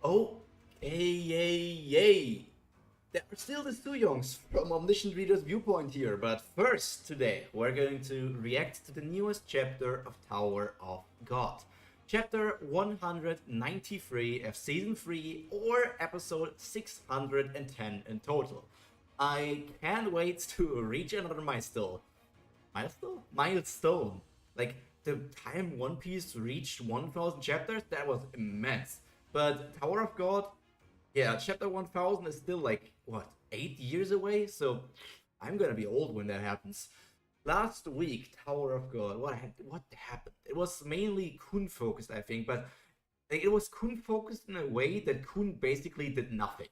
Oh, yay, yay. There are still the Suyongs from Omniscient Reader's viewpoint here, but first, today, we're going to react to the newest chapter of Tower of God. Chapter 193 of Season 3, or episode 610 in total. I can't wait to reach another milestone. Milestone? Milestone. Like, the time One Piece reached 1000 chapters, that was immense. But Tower of God, yeah, chapter 1000 is still like, what, 8 years away? So I'm gonna be old when that happens. Last week, Tower of God, what happened? It was mainly Kun focused, I think, but like, it was Kun focused in a way that Kun basically did nothing.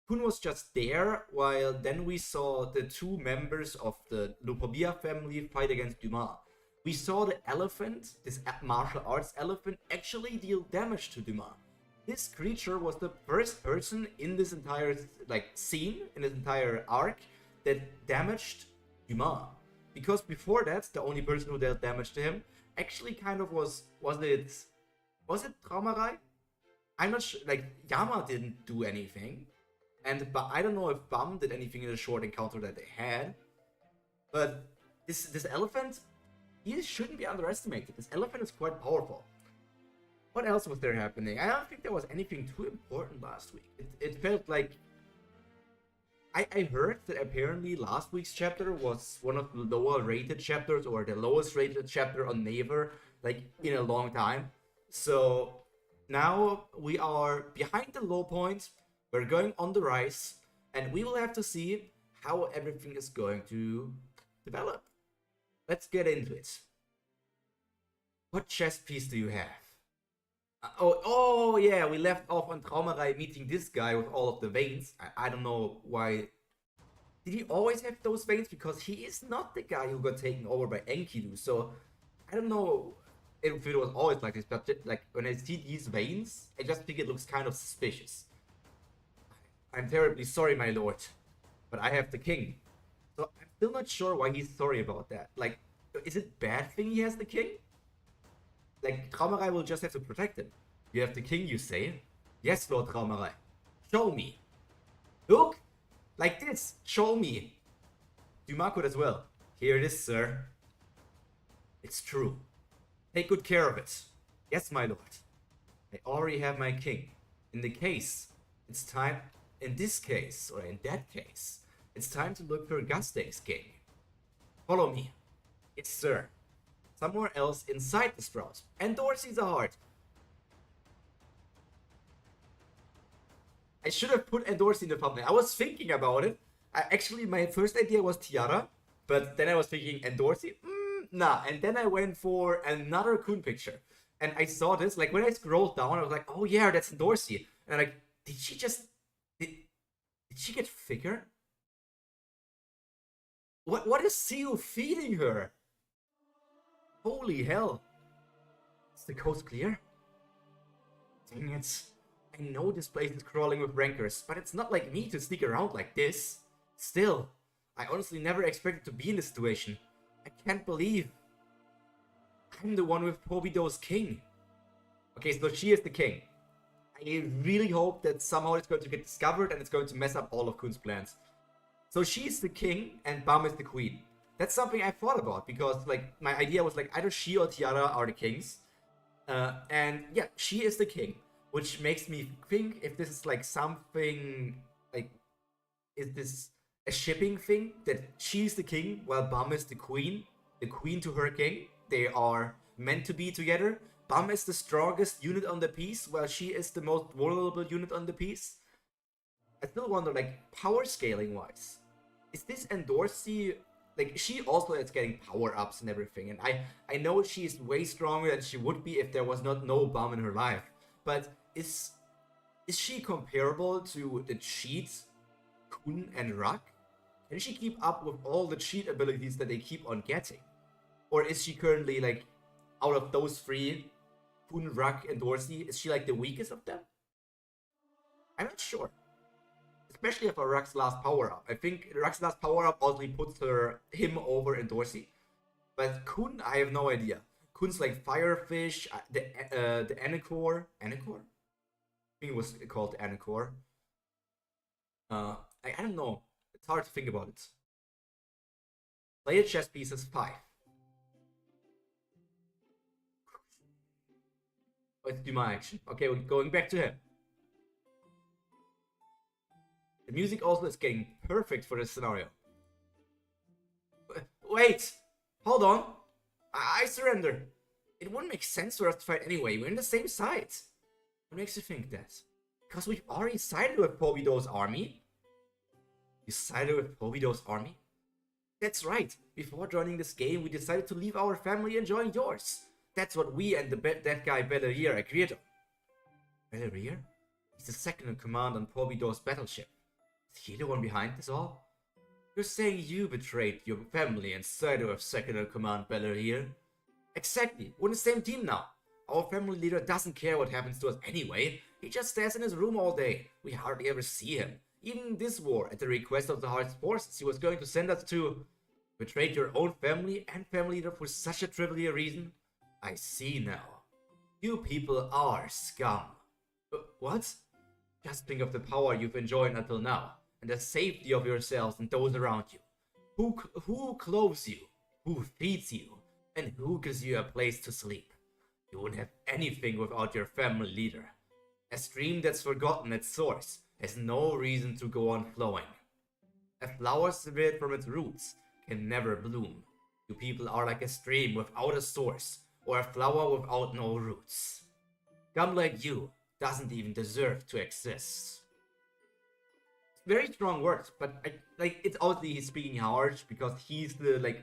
Kun was just there, while then we saw the two members of the Lupobia family fight against Dumas. We saw the elephant, this martial arts elephant, actually deal damage to Dumas. This creature was the first person in this entire scene, in this entire arc, that damaged Dumas. Because before that, the only person who dealt damage to him actually kind of was it Traumerei? I'm not sure, like, Yama didn't do anything. But I don't know if Bum did anything in the short encounter that they had. But this elephant, he shouldn't be underestimated. This elephant is quite powerful. What else was there happening? I don't think there was anything too important last week. It felt like... I heard that apparently last week's chapter was one of the lower rated chapters, or the lowest rated chapter on Naver, like, in a long time. So now we are behind the low point, we're going on the rise, and we will have to see how everything is going to develop. Let's get into it. What chest piece do you have? Oh yeah, we left off on Traumerei meeting this guy with all of the veins. I don't know why. Did he always have those veins? Because he is not the guy who got taken over by Enkidu. So I don't know if it was always like this, but like when I see these veins, I just think it looks kind of suspicious. I'm terribly sorry, my lord, but I have the king. So I'm still not sure why he's sorry about that. Like, is it bad thing he has the king? Like, Traumerei will just have to protect him. You have the king, you say? Yes, Lord Traumerei. Show me. Look! Like this. Show me. Dumas could as well. Here it is, sir. It's true. Take good care of it. Yes, my lord. I already have my king. In the case, it's time... In this case, or in that case, it's time to look for Gastei's king. Follow me. Yes, sir. Somewhere else inside the sprouts. And Dorsey's a heart. I should have put Endorsey in the thumbnail. I was thinking about it. Actually, my first idea was Tiara, but then I was thinking Endorsey? Nah. And then I went for another Kun picture. And I saw this, like, when I scrolled down, I was like, oh yeah, that's Endorsey. And I'm like, did she just... Did she get thicker? What is Seal feeding her? Holy hell. Is the coast clear? Dang it. I know this place is crawling with rankers, but it's not like me to sneak around like this. Still, I honestly never expected to be in this situation. I can't believe I'm the one with Pobido's king. Okay, so she is the king. I really hope that somehow it's going to get discovered and it's going to mess up all of Kun's plans. So she's the king and Bam is the queen. That's something I thought about, because like my idea was like either she or Tiara are the kings. And yeah, she is the king, which makes me think if this is like something like, is this a shipping thing that she's the king while Bam is the queen to her king? They are meant to be together. Bam is the strongest unit on the piece while she is the most vulnerable unit on the piece. I still wonder, like, power scaling wise, is this Endorsey... Like, she also is getting power-ups and everything, and I know she's way stronger than she would be if there was no Bam in her life. But is she comparable to the cheat Kun and Rak? Can she keep up with all the cheat abilities that they keep on getting? Or is she currently, like, out of those three, Kun, Rak, and Dorsey, is she like the weakest of them? I'm not sure. Especially after Rak's last power-up. I think Rak's last power-up also puts him over in Dorsey. But Kun, I have no idea. Kun's like Firefish, the Anacore. Anacore? think it was called Anacor. I don't know. It's hard to think about it. Play a chess pieces 5. Let's do my action. Okay, we're going back to him. The music also is getting perfect for this scenario. Wait! Hold on! I surrender! It wouldn't make sense for us to fight anyway, we're in the same side! What makes you think that? Because we've already sided with Pobido's army? You sided with Pobido's army? That's right! Before joining this game, we decided to leave our family and join yours! That's what we and that guy Belerier agreed on. Belerier? He's the second in command on Pobido's battleship. Is he the one behind this all? You're saying you betrayed your family and sided with second in command Belerier? Exactly, we're in the same team now. Our family leader doesn't care what happens to us anyway. He just stays in his room all day. We hardly ever see him. Even in this war, at the request of the Heart's forces, he was going to send us to... Betrayed your own family and family leader for such a trivial reason? I see now. You people are scum. What? Just think of the power you've enjoyed until now, and the safety of yourselves and those around you. Who clothes you? Who feeds you? And who gives you a place to sleep? You wouldn't have anything without your family leader. A stream that's forgotten its source has no reason to go on flowing. A flower severed from its roots can never bloom. You people are like a stream without a source, or a flower without no roots. Scum like you doesn't even deserve to exist. Very strong words, but it's obviously he's speaking harsh because he's the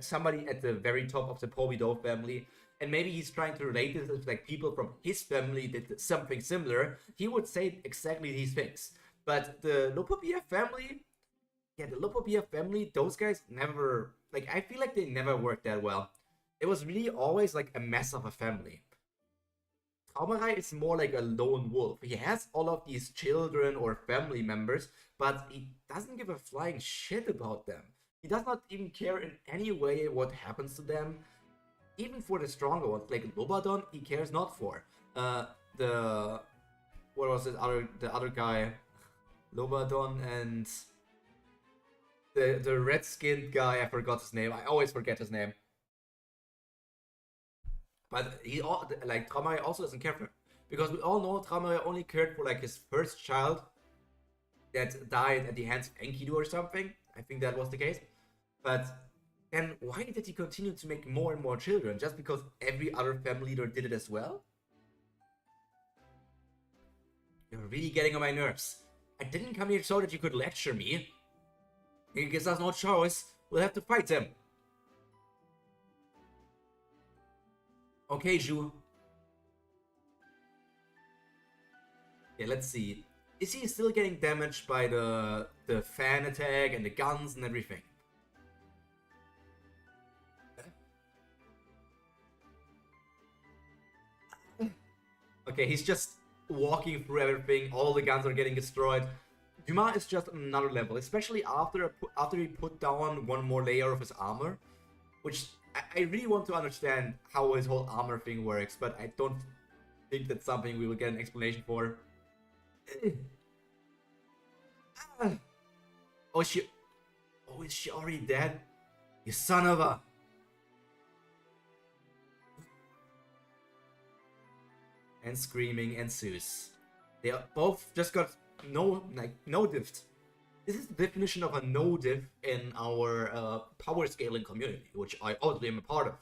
somebody at the very top of the Pobido family, and maybe he's trying to relate this with like people from his family did something similar. He would say exactly these things, but the Lopopia family, those guys never I feel like they never worked that well. It was really always like a mess of a family. Traumerei is more like a lone wolf. He has all of these children or family members, but he doesn't give a flying shit about them. He does not even care in any way what happens to them. Even for the stronger ones, like Lobadon, he cares not for. The other guy? Lobadon and the red-skinned guy, I forgot his name. I always forget his name. But Traumerei also doesn't care for him. Because we all know Traumerei only cared for like his first child that died at the hands of Enkidu or something. I think that was the case. But then why did he continue to make more and more children? Just because every other family leader did it as well? You're really getting on my nerves. I didn't come here so that you could lecture me. He gives us no choice. We'll have to fight him. Okay, Zhu. Yeah, let's see. Is he still getting damaged by the fan attack and the guns and everything? Okay, he's just walking through everything. All the guns are getting destroyed. Dumas is just on another level, especially after he put down one more layer of his armor, which I really want to understand how his whole armor thing works, but I don't think that's something we will get an explanation for. Oh, is she already dead? You son of a... And screaming ensues. They both just got no-diffed. This is the definition of a no-diff in our power scaling community, which I obviously am a part of.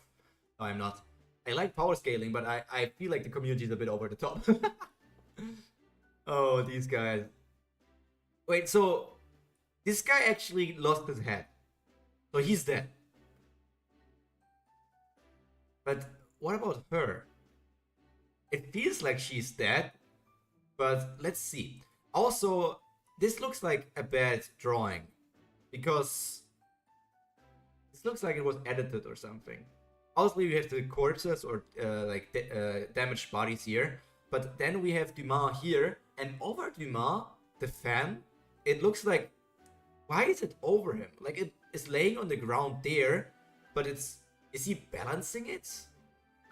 No, I'm not. I like power scaling, but I feel like the community is a bit over the top. Oh, these guys. Wait, so this guy actually lost his head. So he's dead. But what about her? It feels like she's dead, but let's see. Also, this looks like a bad drawing, because this looks like it was edited or something. Obviously, we have the corpses or damaged bodies here, but then we have Dumas here, and over Dumas, the fan, it looks like, why is it over him? Like, it is laying on the ground there, but is he balancing it?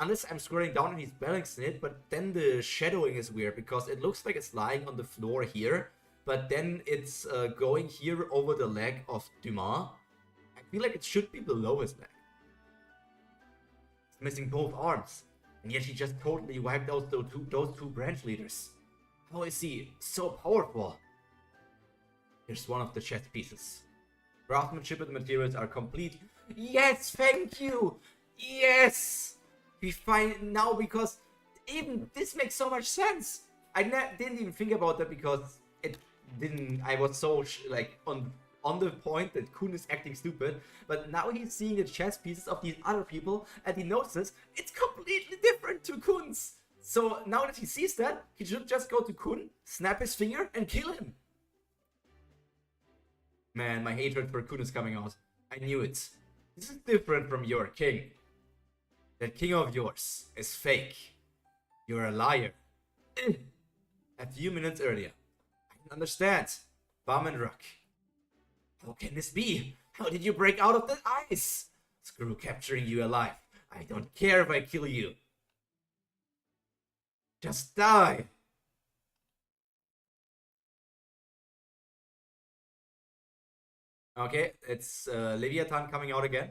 unless I'm scrolling down and he's balancing it, but then the shadowing is weird because it looks like it's lying on the floor here, but then it's going here over the leg of Dumas. I feel like it should be below his leg. He's missing both arms, and yet he just totally wiped out those two branch leaders. How is he so powerful? Here's one of the chess pieces. Craftsmanship and the materials are complete. Yes, thank you! Yes! We find now, because even this makes so much sense. I didn't even think about that because it didn't. I was so like on the point that Kun is acting stupid, but now he's seeing the chess pieces of these other people and he notices it's completely different to Kun's. So now that he sees that, he should just go to Kun, snap his finger, and kill him. Man, my hatred for Kun is coming out. I knew it. This is different from your king. That king of yours is fake. You're a liar. A few minutes earlier. I can understand. Bum and Rock. How can this be? How did you break out of the ice? Screw capturing you alive. I don't care if I kill you. Just die. Okay, it's Leviathan coming out again.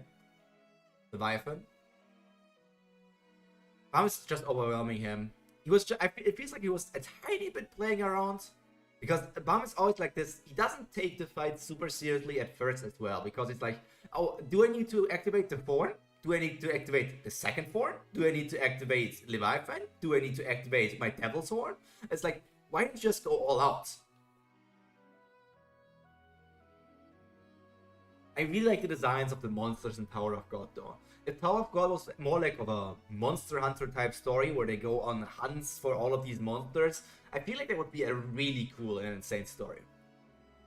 Leviathan. I was just overwhelming him. He was just, it feels like he was a tiny bit playing around. Because Bam is always like this. He doesn't take the fight super seriously at first as well. Because it's like, oh, do I need to activate the Thorn? Do I need to activate the second Thorn? Do I need to activate Leviathan? Do I need to activate my Devil's Horn? It's like, why don't you just go all out? I really like the designs of the monsters in Tower of God though. If Tower of God was more like of a Monster Hunter type story where they go on hunts for all of these monsters, I feel like that would be a really cool and insane story.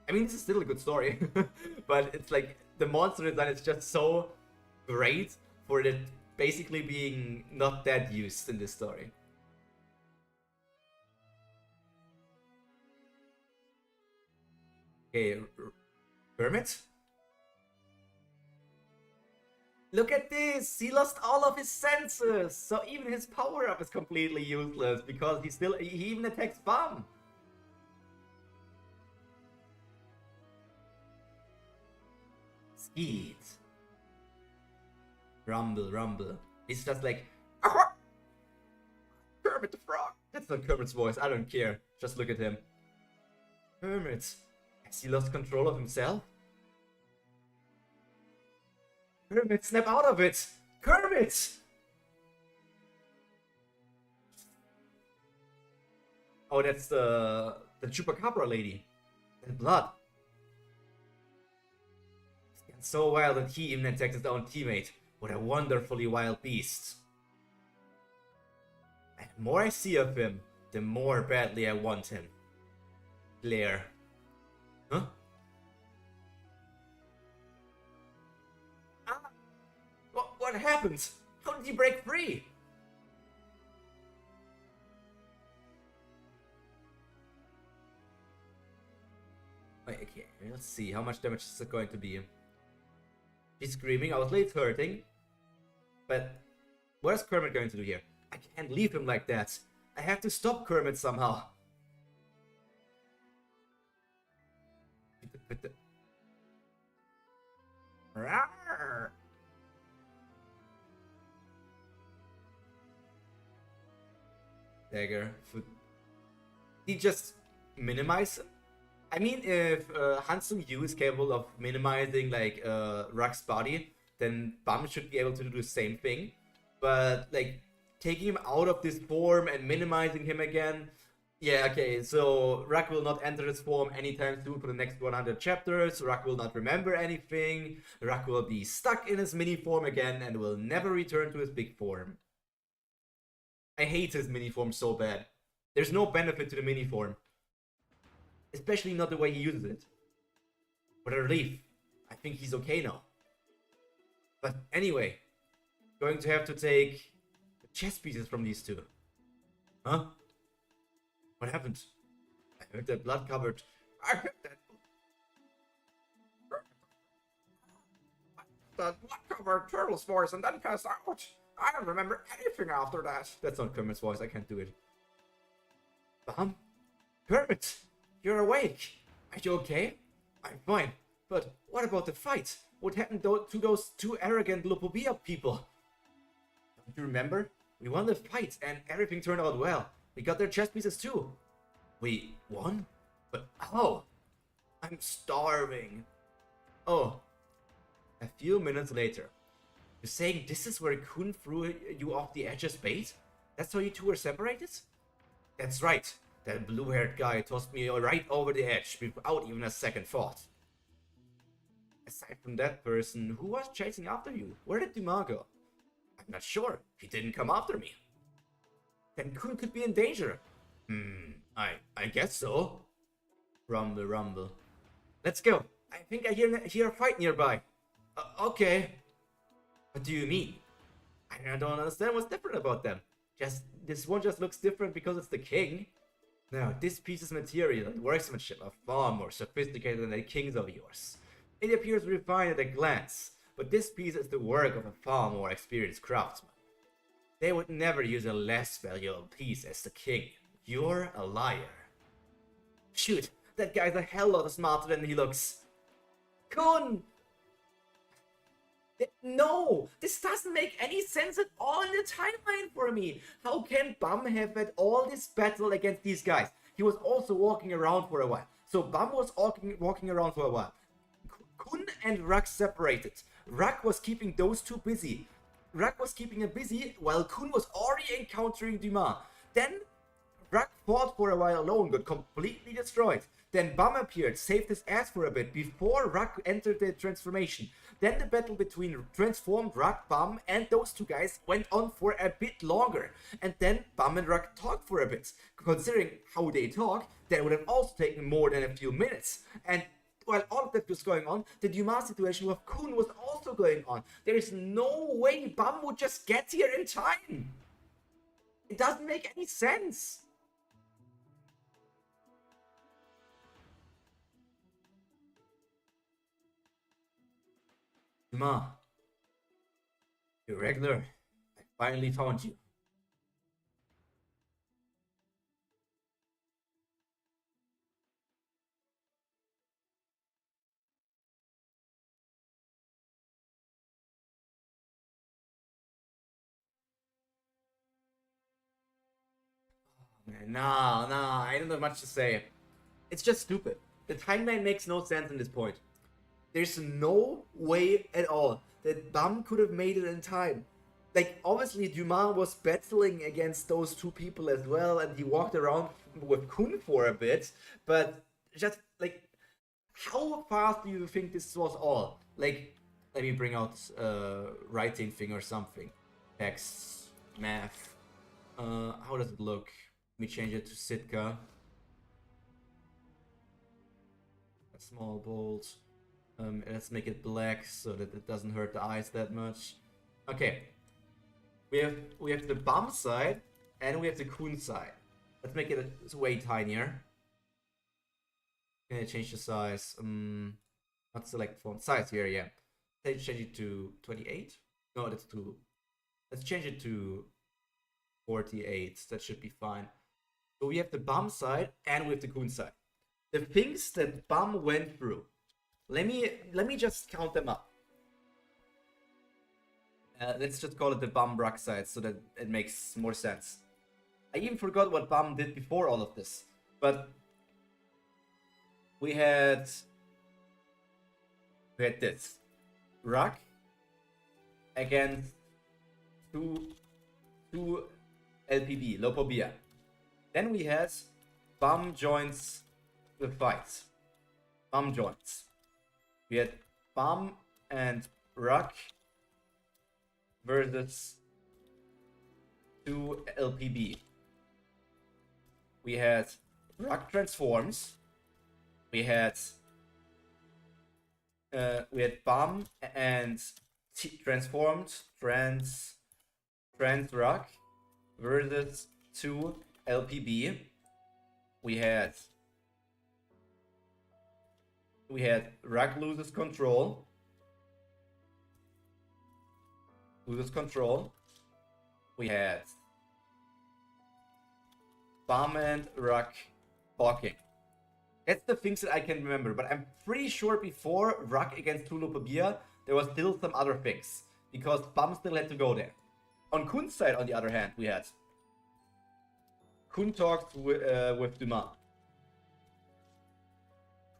I mean, this is still a good story, but it's like the monster design is just so great for it basically being not that used in this story. Okay, Hermit? Look at this! He lost all of his senses! So even his power-up is completely useless because he even attacks Bam! Skeet. Rumble, rumble. He's just like, ah! Kermit the Frog! That's not Kermit's voice, I don't care. Just look at him. Hermit. Has he lost control of himself? Kermit, snap out of it! Kermit! Oh, that's the Chupacabra lady. And blood. He's getting so wild that he even attacked his own teammate. What a wonderfully wild beast. And the more I see of him, the more badly I want him. Blair. Huh? What happened? How did he break free? Wait, okay, let's see. How much damage is it going to be? He's screaming. Obviously, it's hurting. But what's Kermit going to do here? I can't leave him like that. I have to stop Kermit somehow. Rawr. Dagger. He just minimize him? I mean, if Hansung Yu is capable of minimizing like Ruck's body, then Bam should be able to do the same thing. But like taking him out of this form and minimizing him again, yeah, okay, so Ruck will not enter his form anytime soon for the next 100 chapters. Ruck will not remember anything. Ruck will be stuck in his mini form again and will never return to his big form. I hate his mini form so bad. There's no benefit to the mini form. Especially not the way he uses it. What a relief. I think he's okay now. But anyway, going to have to take the chess pieces from these two. Huh? What happened? I heard that blood covered. I heard that blood covered turtle's voice and then passed out. I don't remember anything after that. That's not Kermit's voice, I can't do it. Kermit, you're awake. Are you okay? I'm fine. But what about the fight? What happened to those two arrogant Lopobia people? Don't you remember? We won the fight and everything turned out well. We got their chess pieces too. We won? But how? I'm starving. Oh. A few minutes later. You're saying this is where Kun threw you off the edge as bait? That's how you two were separated? That's right. That blue-haired guy tossed me right over the edge without even a second thought. Aside from that person, who was chasing after you? Where did Dumas go? I'm not sure. He didn't come after me. Then Kun could be in danger. I guess so. Rumble, rumble. Let's go. I think I hear a fight nearby. Okay. What do you mean? I don't understand what's different about them. This one just looks different because it's the king. Now, this piece's material and workmanship are far more sophisticated than the kings of yours. It appears refined at a glance, but this piece is the work of a far more experienced craftsman. They would never use a less valuable piece as the king. You're a liar. Shoot, that guy's a hell lot smarter than he looks. Kun! No! This doesn't make any sense at all in the timeline for me! How can Bum have had all this battle against these guys? He was also walking around for a while. So Bum was walking around for a while. Kun and Rak separated. Rak was keeping those two busy. Rak was keeping him busy while Kun was already encountering Dumas. Then Rak fought for a while alone, got completely destroyed. Then Bum appeared, saved his ass for a bit before Rak entered the transformation. Then the battle between transformed Rak, Bum, and those two guys went on for a bit longer. And then Bum and Rak talked for a bit. Considering how they talk, that would have also taken more than a few minutes. And while all of that was going on, the Dumas situation with Kun was also going on. There is no way Bum would just get here in time. It doesn't make any sense. Dumas, irregular, I finally found you. No, I don't have much to say. It's just stupid. The timeline makes no sense in this point. There's no way at all that Bum could have made it in time. Like, obviously Dumas was battling against those two people as well, and he walked around with Kun for a bit, but just, like, how fast do you think this was all? Like, let me bring out writing thing or something. Text, math. How does it look? Let me change it to Sitka. A small bold. Let's make it black so that it doesn't hurt the eyes that much. Okay. We have the Bum side and we have the Kun side. Let's make it way tinier. Can I change the size? Not select font size here, yeah. Let's change it to 28. No, that's too. Let's change it to 48. That should be fine. So we have the Bum side and we have the Kun side. The things that Bum went through. Let me just count them up. Let's just call it the Bum Rak side so that it makes more sense. I even forgot what Bum did before all of this. But we had this. Rak against two LPB, Lopobia. Then we had Bum joins the fight. Bum joins. We had Bum and Rak versus 2 LPB. We had Rak transforms. We had Bum and transformed trans Rak versus 2 LPB. We had Rak loses control. we had Bam and Ruck talking. That's the things that I can remember, but I'm pretty sure before Ruck against Tulopabia, there was still some other things, because Bam still had to go there. On Kun's side, on the other hand, we had Kun talks with Dumas.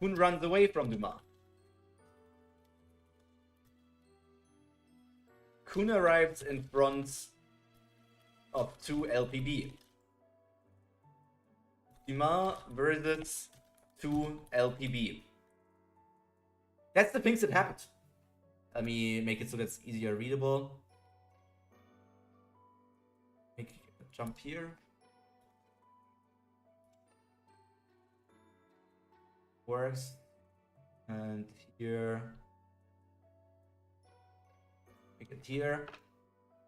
Kun runs away from Dumas. Kun arrives in front of 2 LPB. Dumas visits 2 LPB. That's the things that happened. Let me make it so that's easier readable. Make a jump here. Works. And here. Make it here.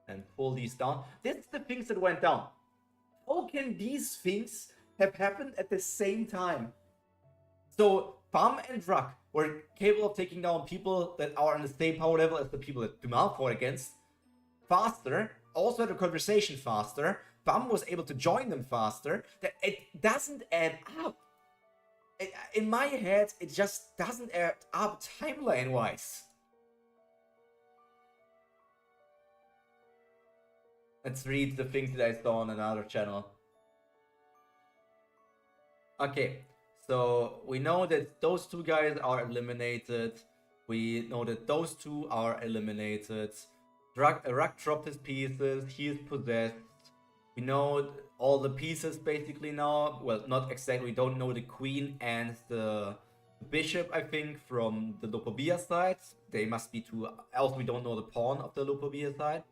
And pull these down. That's the things that went down. How can these things have happened at the same time? So Bam and Ruck were capable of taking down people that are on the same power level as the people that Dumas fought against faster, also had a conversation faster. Bam was able to join them faster. That it doesn't add up. In my head, it just doesn't add up timeline-wise. Let's read the things that I saw on another channel. Okay, so we know that those 2 guys are eliminated. We know that those 2 are eliminated. Ruck dropped his pieces. He is possessed. We know all the pieces basically now. Well, not exactly. We don't know the queen and the bishop, I think, from the Lopobia side. They must be 2. Also, we don't know the pawn of the Lopobia side.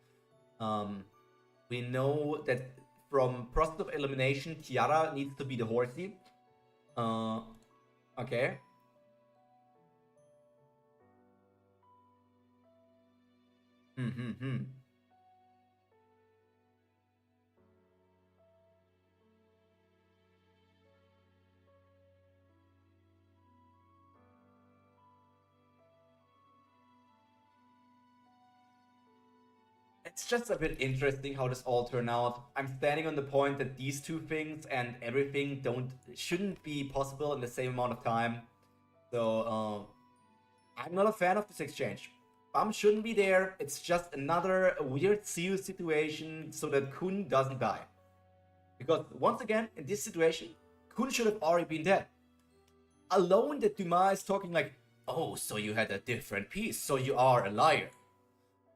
We know that from process of elimination, Tiara needs to be the horsey. Okay. It's just a bit interesting how this all turned out. I'm standing on the point that these 2 things and everything shouldn't be possible in the same amount of time. So I'm not a fan of this exchange. Bam shouldn't be there. It's just another weird Siu situation so that Kun doesn't die. Because once again, in this situation, Kun should have already been dead. Alone that Dumas is talking like, oh, so you had a different piece, so you are a liar.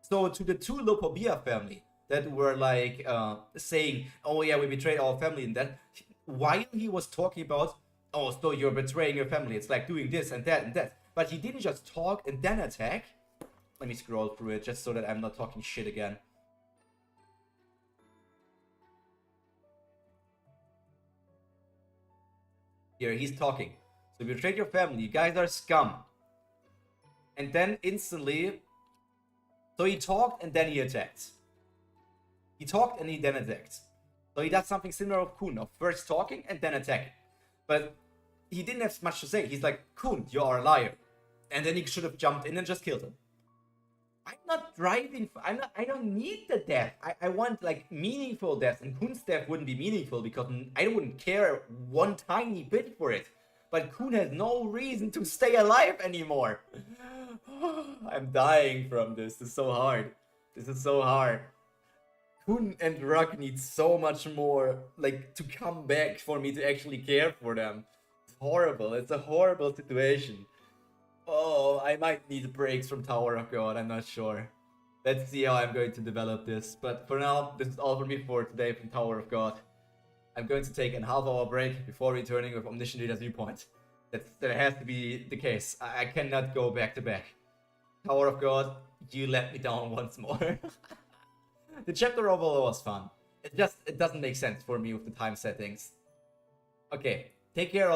So to the 2 Lopobia family that were like saying, oh yeah, we betrayed our family, and that, while he was talking about, oh, so you're betraying your family, it's like doing this and that and that. But he didn't just talk and then attack. Let me scroll through it just so that I'm not talking shit again. Here, he's talking. So you betrayed your family, you guys are scum. And then instantly, so he talked and then he attacked. He talked and he then attacked. So he does something similar with Kun, of first talking and then attacking. But he didn't have much to say. He's like, Kun, you are a liar. And then he should have jumped in and just killed him. I'm not driving, I don't need the death. I want like meaningful death, and Kun's death wouldn't be meaningful because I wouldn't care one tiny bit for it. But Kun has no reason to stay alive anymore. I'm dying from this. This is so hard. This is so hard. Kun and Ruck need so much more, like, to come back for me to actually care for them. It's horrible. It's a horrible situation. Oh, I might need breaks from Tower of God. I'm not sure. Let's see how I'm going to develop this. But for now, this is all for me for today from Tower of God. I'm going to take a half-hour break before returning with Omniscient Reader's Viewpoint. That has to be the case. I cannot go back to back. Tower of God, you let me down once more. The chapter overall was fun. It doesn't make sense for me with the time settings. Okay, take care.